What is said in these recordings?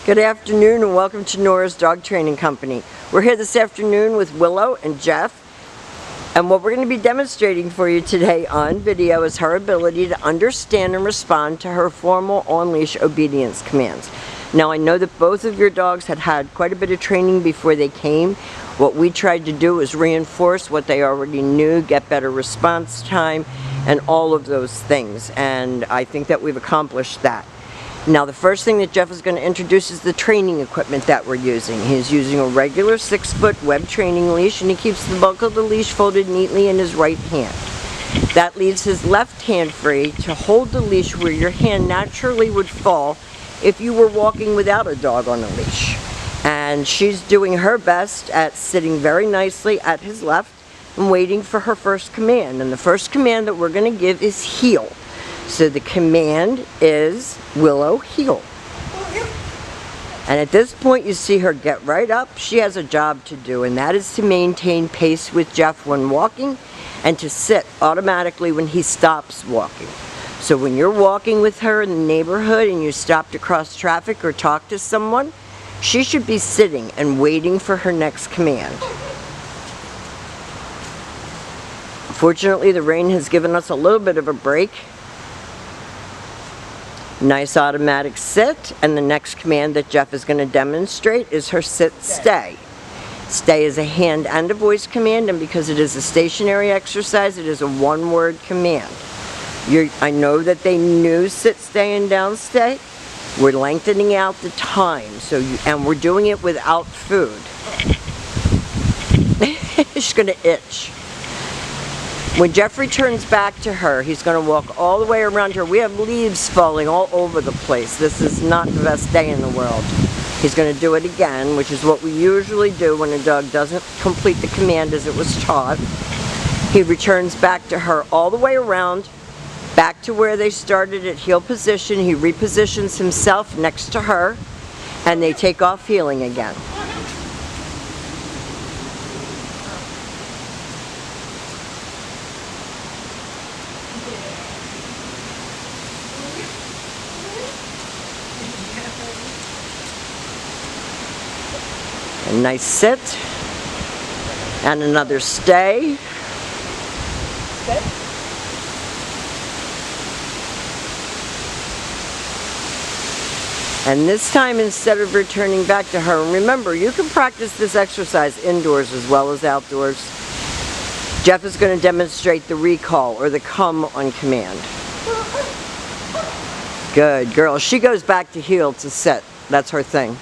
Good afternoon and welcome to Nora's Dog Training Company. We're here this afternoon with Willow and Jeff, and what we're going to be demonstrating for you today on video is her ability to understand and respond to her formal on-leash obedience commands. Now, I know that both of your dogs had quite a bit of training before they came. What we tried to do is reinforce what they already knew, get better response time, and all of those things, and I think that we've accomplished that. Now, the first thing that Jeff is going to introduce is the training equipment that we're using. He's using a regular 6-foot web training leash, and he keeps the bulk of the leash folded neatly in his right hand. That leaves his left hand free to hold the leash where your hand naturally would fall if you were walking without a dog on a leash. And she's doing her best at sitting very nicely at his left and waiting for her first command. And the first command that we're going to give is heel. So the command is Willow, heel. And at this point you see her get right up. She has a job to do, and that is to maintain pace with Jeff when walking and to sit automatically when he stops walking. So when you're walking with her in the neighborhood and you stop to cross traffic or talk to someone, she should be sitting and waiting for her next command. Fortunately, the rain has given us a little bit of a break. Nice automatic sit, and the next command that Jeff is going to demonstrate is her sit stay. Stay is a hand and a voice command, and because it is a stationary exercise, it is a one-word command. I know that they knew sit, stay, and down stay. We're lengthening out the time, and we're doing it without food. She's going to itch. When Jeff returns back to her, he's going to walk all the way around her. We have leaves falling all over the place. This is not the best day in the world. He's going to do it again, which is what we usually do when a dog doesn't complete the command as it was taught. He returns back to her all the way around, back to where they started at heel position. He repositions himself next to her, and they take off heeling again. A nice sit, and another stay. And this time, instead of returning back to her, and remember, you can practice this exercise indoors as well as outdoors. Jeff is going to demonstrate the recall, or the come on command. Good girl. She goes back to heel to sit. That's her thing.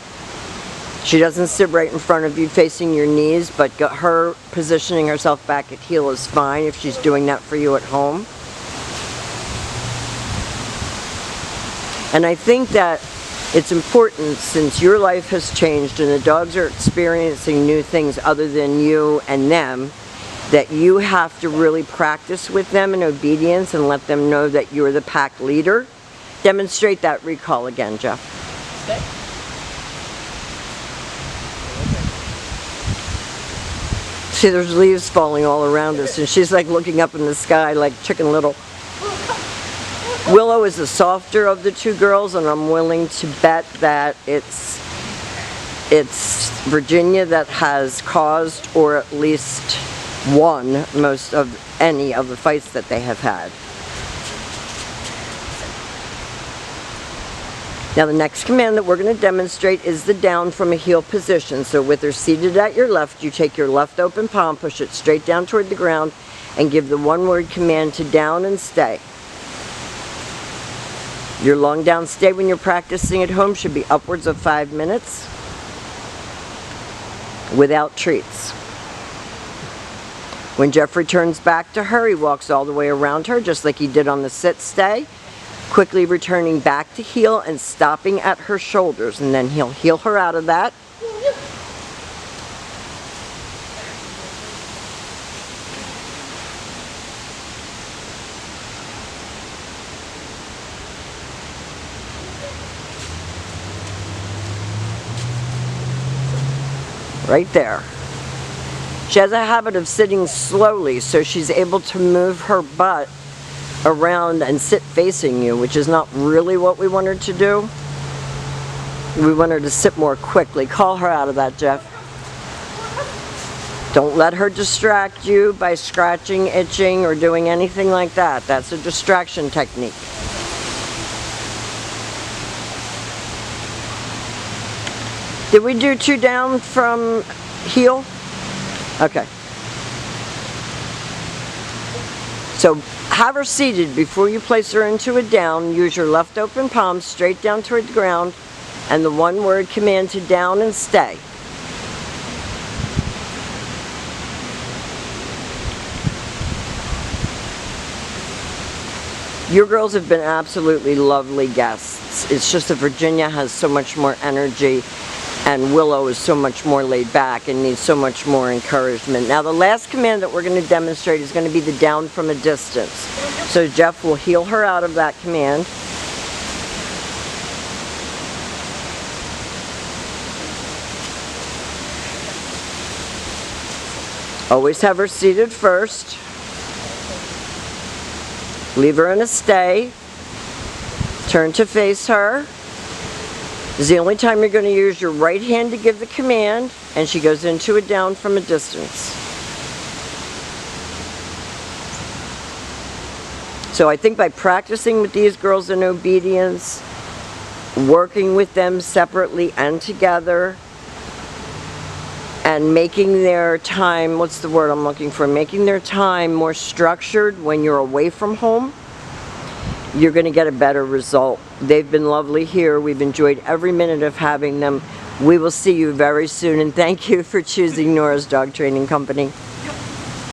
She doesn't sit right in front of you facing your knees, but her positioning herself back at heel is fine if she's doing that for you at home. And I think that it's important, since your life has changed and the dogs are experiencing new things other than you and them, that you have to really practice with them in obedience and let them know that you're the pack leader. Demonstrate that recall again, Jeff. Okay. See, there's leaves falling all around us, and she's like looking up in the sky like Chicken Little. Willow is the softer of the two girls, and I'm willing to bet that it's Virginia that has caused, or at least won, most of any of the fights that they have had. Now, the next command that we're going to demonstrate is the down from a heel position. So with her seated at your left, you take your left open palm, push it straight down toward the ground, and give the one-word command to down and stay. Your long down stay when you're practicing at home should be upwards of 5 minutes without treats. When Jeff returns back to her, he walks all the way around her just like he did on the sit stay, quickly returning back to heel and stopping at her shoulders, and then he'll heel her out of that. Right there. She has a habit of sitting slowly, so she's able to move her butt around and sit facing you, which is not really what we want her to do. We want her to sit more quickly. Call her out of that, Jeff. Don't let her distract you by scratching, itching, or doing anything like that. That's a distraction technique. Did we do 2 down from heel? Okay. So have her seated. Before you place her into a down, use your left open palm straight down toward the ground and the one-word command to down and stay. Your girls have been absolutely lovely guests. It's just that Virginia has so much more energy and Willow is so much more laid back and needs so much more encouragement. Now the last command that we're going to demonstrate is going to be the down from a distance. So Jeff will heel her out of that command. Always have her seated first. Leave her in a stay. Turn to face her. This is the only time you're going to use your right hand to give the command, and she goes into a down from a distance. So I think by practicing with these girls in obedience, working with them separately and together, and making their time, what's the word I'm looking for, making their time more structured when you're away from home, you're going to get a better result. They've been lovely here. We've enjoyed every minute of having them. We will see you very soon, and thank you for choosing Nora's Dog Training Company.